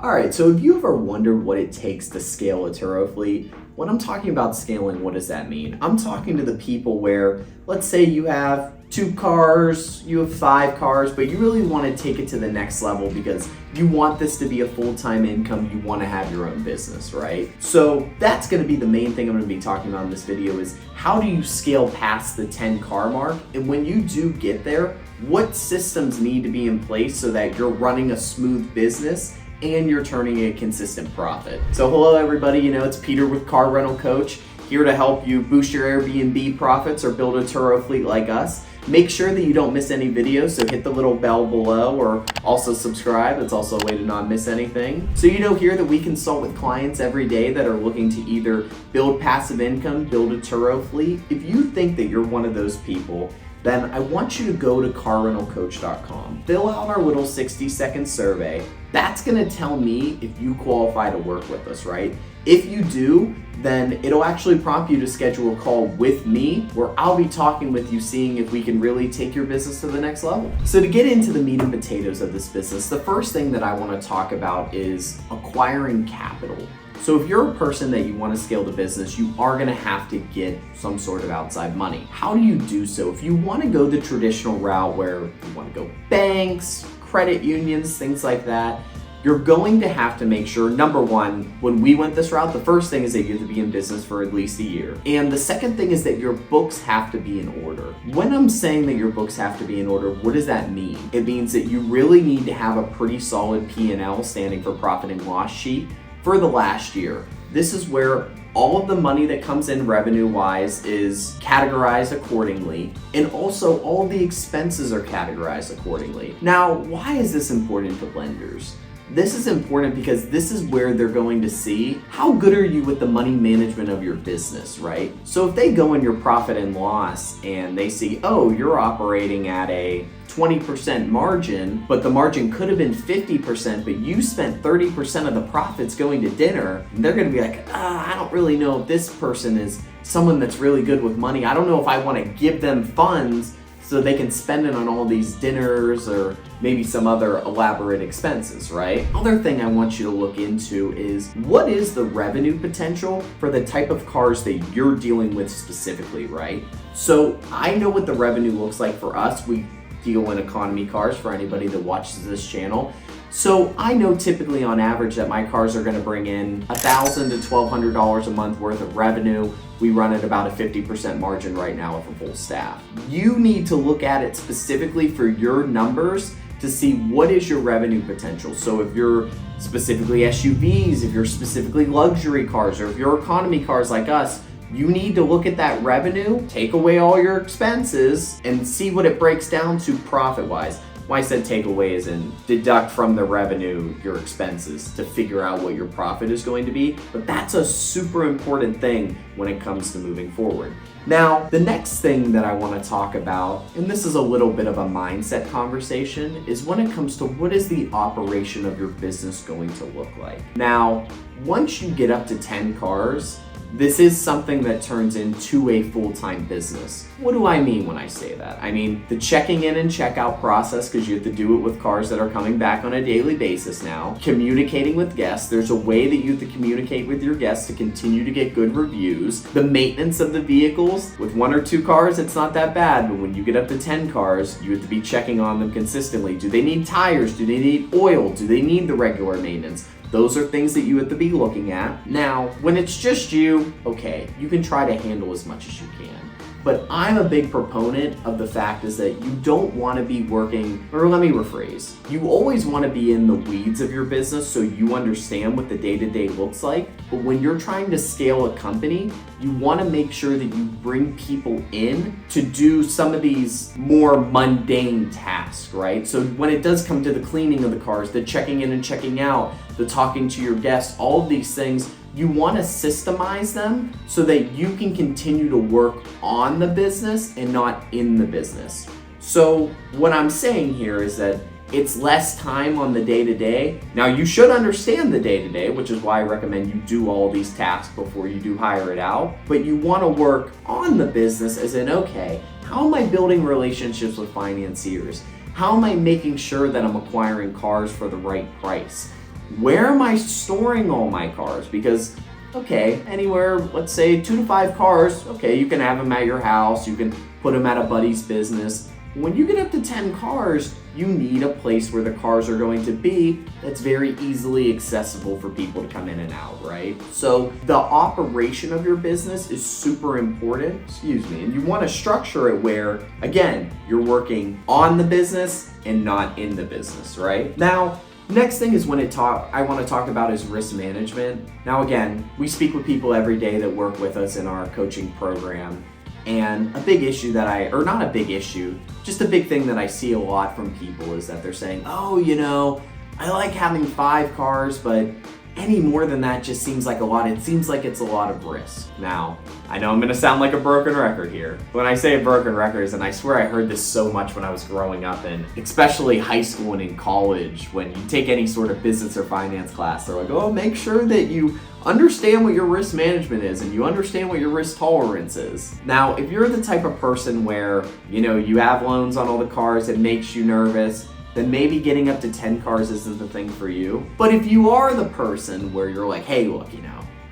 Alright, so have you ever wondered what it takes to scale a Turo fleet? When I'm talking about scaling, what does that mean? I'm talking to the people where, let's say you have 2 cars, you have 5 cars, but you really want to take it to the next level because you want this to be a full-time income, you want to have your own business, right? So that's going to be the main thing I'm going to be talking about in this video is how do you scale past the 10 car mark? And when you do get there, what systems need to be in place so that you're running a smooth business and you're turning a consistent profit. So hello everybody, it's Peter with Car Rental Coach, here to help you boost your Airbnb profits or build a Turo fleet like us. Make sure that you don't miss any videos, so hit the little bell below or also subscribe. It's also a way to not miss anything. So here that we consult with clients every day that are looking to either build passive income, build a Turo fleet. If you think that you're one of those people, then I want you to go to carrentalcoach.com. Fill out our little 60-second survey. That's gonna tell me if you qualify to work with us, right? If you do, then it'll actually prompt you to schedule a call with me where I'll be talking with you, seeing if we can really take your business to the next level. So to get into the meat and potatoes of this business, the first thing that I wanna talk about is acquiring capital. So if you're a person that you want to scale the business, you are going to have to get some sort of outside money. How do you do so? If you want to go the traditional route where you want to go banks, credit unions, things like that, you're going to have to make sure, number one, when we went this route, the first thing is that you have to be in business for at least a year. And the second thing is that your books have to be in order. When I'm saying that your books have to be in order, what does that mean? It means that you really need to have a pretty solid P&L, standing for profit and loss sheet, for the last year. This is where all of the money that comes in revenue-wise is categorized accordingly, and also all the expenses are categorized accordingly. Now, why is this important to lenders? This is important because this is where they're going to see how good are you with the money management of your business, right? So if they go in your profit and loss and they see, oh, you're operating at a 20% margin, but the margin could have been 50%, but you spent 30% of the profits going to dinner, they're gonna be like, I don't really know if this person is someone that's really good with money. I don't know if I wanna give them funds so they can spend it on all these dinners or maybe some other elaborate expenses, right? Other thing I want you to look into is what is the revenue potential for the type of cars that you're dealing with specifically, right? So I know what the revenue looks like for us. We deal in economy cars for anybody that watches this channel. So I know typically on average that my cars are gonna bring in $1,000 to $1,200 a month worth of revenue. We run at about a 50% margin right now with a full staff. You need to look at it specifically for your numbers to see what is your revenue potential. So if you're specifically SUVs, if you're specifically luxury cars, or if you're economy cars like us, you need to look at that revenue, take away all your expenses, and see what it breaks down to profit-wise. Why I said take away is in deduct from the revenue your expenses to figure out what your profit is going to be. But that's a super important thing when it comes to moving forward. Now, the next thing that I want to talk about, and this is a little bit of a mindset conversation, is when it comes to what is the operation of your business going to look like. Now, once you get up to 10 cars, this is something that turns into a full-time business. What do I mean when I say that? I mean the checking in and checkout process, because you have to do it with cars that are coming back on a daily basis now. Communicating with guests. There's a way that you have to communicate with your guests to continue to get good reviews. The maintenance of the vehicles. With 1 or 2 cars, it's not that bad, but when you get up to 10 cars, you have to be checking on them consistently. Do they need tires? Do they need oil? Do they need the regular maintenance? Those are things that you have to be looking at. Now, when it's just you, okay, you can try to handle as much as you can. But I'm a big proponent of the fact is that you don't want to be working, or let me rephrase, you always want to be in the weeds of your business so you understand what the day-to-day looks like. But when you're trying to scale a company, you want to make sure that you bring people in to do some of these more mundane tasks, right? So when it does come to the cleaning of the cars, the checking in and checking out, the talking to your guests, all of these things, you want to systemize them so that you can continue to work on the business and not in the business. So what I'm saying here is that it's less time on the day-to-day. Now you should understand the day-to-day, which is why I recommend you do all these tasks before you do hire it out. But you want to work on the business as in, okay, how am I building relationships with financiers? How am I making sure that I'm acquiring cars for the right price? Where am I storing all my cars? Because, okay, anywhere, let's say 2 to 5 cars, okay, you can have them at your house, you can put them at a buddy's business. When you get up to 10 cars, you need a place where the cars are going to be that's very easily accessible for people to come in and out, right? So the operation of your business is super important, and you want to structure it where, again, you're working on the business and not in the business, right? Now, next thing is I want to talk about is risk management. Now, again, we speak with people every day that work with us in our coaching program. And a big issue not a big issue, just a big thing that I see a lot from people is that they're saying, oh, I like having 5 cars, but any more than that just seems like a lot. It seems like it's a lot of risk. Now, I know I'm going to sound like a broken record here. When I say a broken record, and I swear I heard this so much when I was growing up, and especially high school and in college, when you take any sort of business or finance class, they're like, oh, make sure that you understand what your risk management is and you understand what your risk tolerance is. Now, if you're the type of person where, you have loans on all the cars, it makes you nervous, then maybe getting up to 10 cars isn't the thing for you. But if you are the person where you're like, hey, look,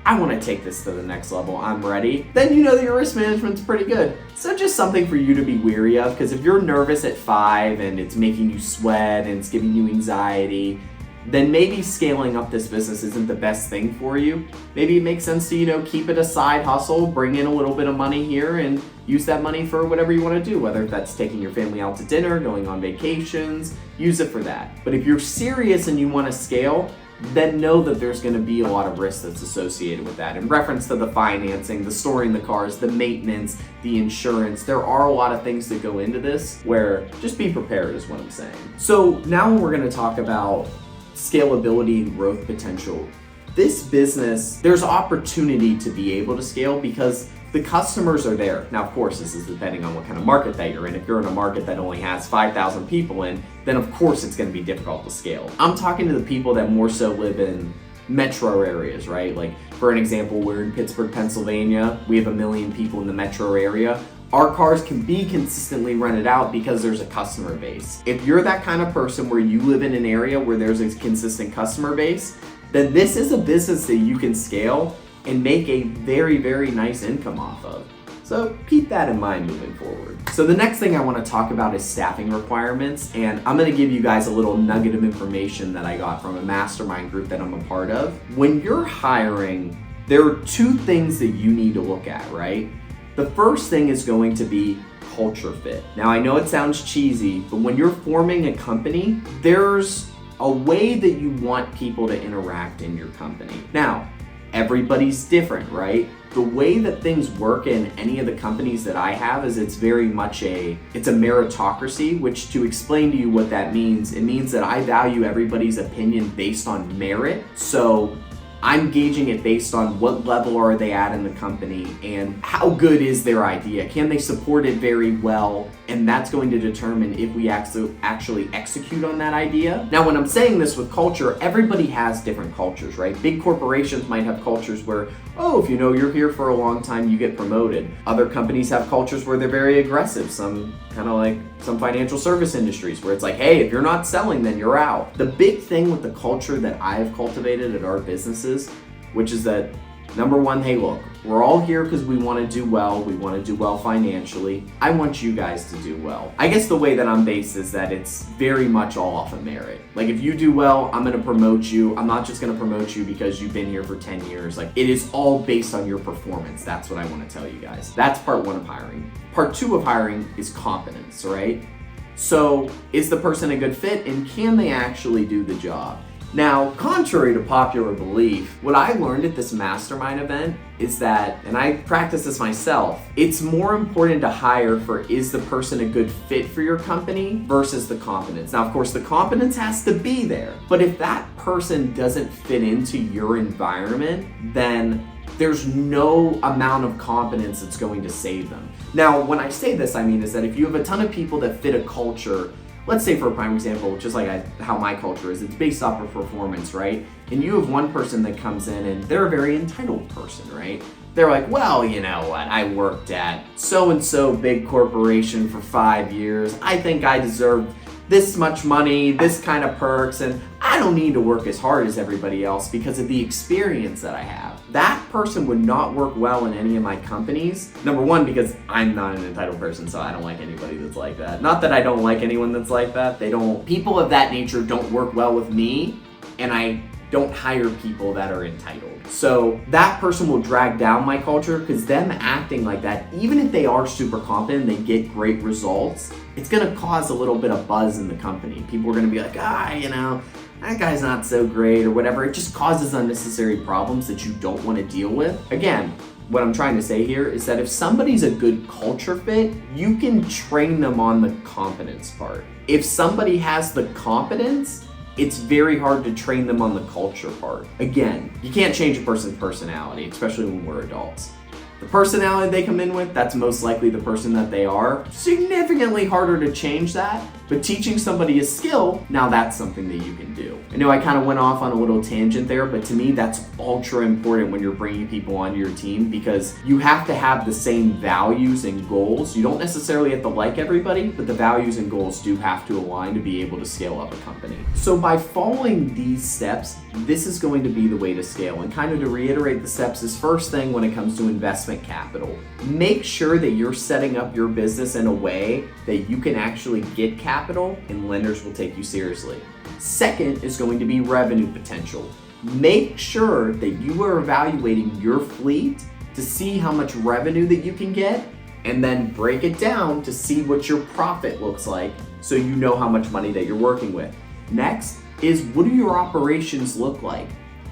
I want to take this to the next level, I'm ready, then you know that your risk management's pretty good. So just something for you to be weary of, because if you're nervous at 5 and it's making you sweat and it's giving you anxiety, then maybe scaling up this business isn't the best thing for you. Maybe it makes sense to, keep it a side hustle, bring in a little bit of money here and use that money for whatever you want to do, whether that's taking your family out to dinner, going on vacations, use it for that. But if you're serious and you want to scale, then know that there's going to be a lot of risk that's associated with that. In reference to the financing, the storing the cars, the maintenance, the insurance, there are a lot of things that go into this where just be prepared is what I'm saying. So now we're going to talk about scalability and growth potential. This business, there's opportunity to be able to scale because the customers are there. Now, of course, this is depending on what kind of market that you're in. If you're in a market that only has 5,000 people in, then of course it's going to be difficult to scale. I'm talking to the people that more so live in metro areas, right? Like, for an example, we're in Pittsburgh, Pennsylvania. We have 1 million people in the metro area. Our cars can be consistently rented out because there's a customer base. If you're that kind of person where you live in an area where there's a consistent customer base, then this is a business that you can scale and make a very, very nice income off of. So keep that in mind moving forward. So the next thing I want to talk about is staffing requirements, and I'm going to give you guys a little nugget of information that I got from a mastermind group that I'm a part of. When you're hiring, there are 2 things that you need to look at, right? The first thing is going to be culture fit. Now, I know it sounds cheesy, but when you're forming a company, there's a way that you want people to interact in your company. Now, everybody's different, right? The way that things work in any of the companies that I have is it's very much it's a meritocracy, which, to explain to you what that means, it means that I value everybody's opinion based on merit. So I'm gauging it based on what level are they at in the company and how good is their idea. Can they support it very well? And that's going to determine if we actually execute on that idea. Now, when I'm saying this with culture, everybody has different cultures, right? Big corporations might have cultures where, oh, if you're here for a long time, you get promoted. Other companies have cultures where they're very aggressive. Some kind of like some financial service industries where it's like, hey, if you're not selling, then you're out. The big thing with the culture that I've cultivated at our businesses, which is that, number one, hey, look, we're all here because we want to do well. We want to do well financially. I want you guys to do well. I guess the way that I'm based is that it's very much all off of merit. Like, if you do well, I'm going to promote you. I'm not just going to promote you because you've been here for 10 years. Like, it is all based on your performance. That's what I want to tell you guys. That's part 1 of hiring. Part 2 of hiring is competence, right? So, is the person a good fit and can they actually do the job? Now, contrary to popular belief, what I learned at this mastermind event is that, and I practice this myself, it's more important to hire for, is the person a good fit for your company versus the competence. Now, of course, the competence has to be there, but if that person doesn't fit into your environment, then there's no amount of competence that's going to save them. Now, when I say this, I mean is that if you have a ton of people that fit a culture, let's say for a prime example, just like how my culture is, it's based off of performance, right? And you have one person that comes in and they're a very entitled person, right? They're like, well, you know what? I worked at so-and-so big corporation for 5 years. I think I deserve this much money, this kind of perks, and I I don't need to work as hard as everybody else because of the experience that I have. That person would not work well in any of my companies. Number one, because I'm not an entitled person, so I don't like anybody that's like that. Not that I don't like anyone that's like that. People of that nature don't work well with me, and I don't hire people that are entitled. So that person will drag down my culture because them acting like that, even if they are super competent, they get great results, it's gonna cause a little bit of buzz in the company. People are gonna be like, that guy's not so great or whatever. It just causes unnecessary problems that you don't wanna deal with. Again, what I'm trying to say here is that if somebody's a good culture fit, you can train them on the competence part. If somebody has the competence, it's very hard to train them on the culture part. Again, you can't change a person's personality, especially when we're adults. The personality they come in with, that's most likely the person that they are. Significantly harder to change that, but teaching somebody a skill, now that's something that you can do. I know I kind of went off on a little tangent there, but to me that's ultra important when you're bringing people onto your team because you have to have the same values and goals. You don't necessarily have to like everybody, but the values and goals do have to align to be able to scale up a company. So by following these steps, this is going to be the way to scale. And kind of to reiterate the steps is first thing when it comes to investment capital. Make sure that you're setting up your business in a way that you can actually get capital and lenders will take you seriously. Second is going to be revenue potential. Make sure that you are evaluating your fleet to see how much revenue that you can get and then break it down to see what your profit looks like so you know how much money that you're working with. Next is what do your operations look like?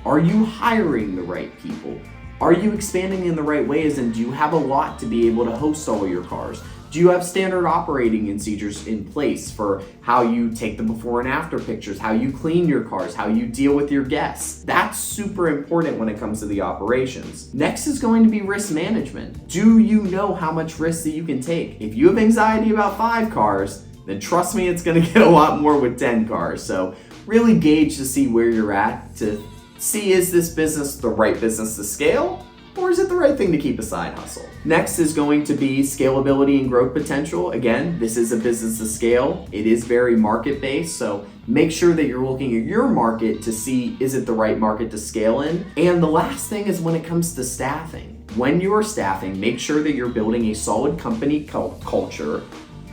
Are you hiring the right people? Are you expanding in the right ways and do you have a lot to be able to host all your cars? Do you have standard operating procedures in place for how you take the before and after pictures, how you clean your cars, how you deal with your guests? That's super important when it comes to the operations. Next is going to be risk management. Do you know how much risk that you can take? If you have anxiety about 5 cars, then trust me, it's gonna get a lot more with 10 cars. So really gauge to see where you're at to see is this business the right business to scale? Or is it the right thing to keep a side hustle? Next is going to be scalability and growth potential. Again, this is a business to scale. It is very market-based, so make sure that you're looking at your market to see is it the right market to scale in. And the last thing is when it comes to staffing. When you're staffing, make sure that you're building a solid company culture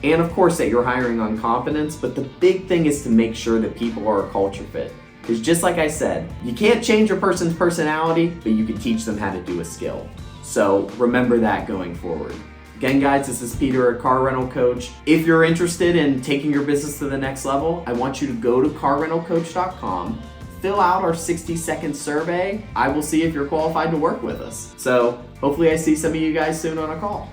and of course that you're hiring on competence, but the big thing is to make sure that people are a culture fit. Because just like I said, you can't change a person's personality, but you can teach them how to do a skill. So remember that going forward. Again, guys, this is Peter, a car rental coach. If you're interested in taking your business to the next level, I want you to go to carrentalcoach.com, fill out our 60-second survey. I will see if you're qualified to work with us. So hopefully I see some of you guys soon on a call.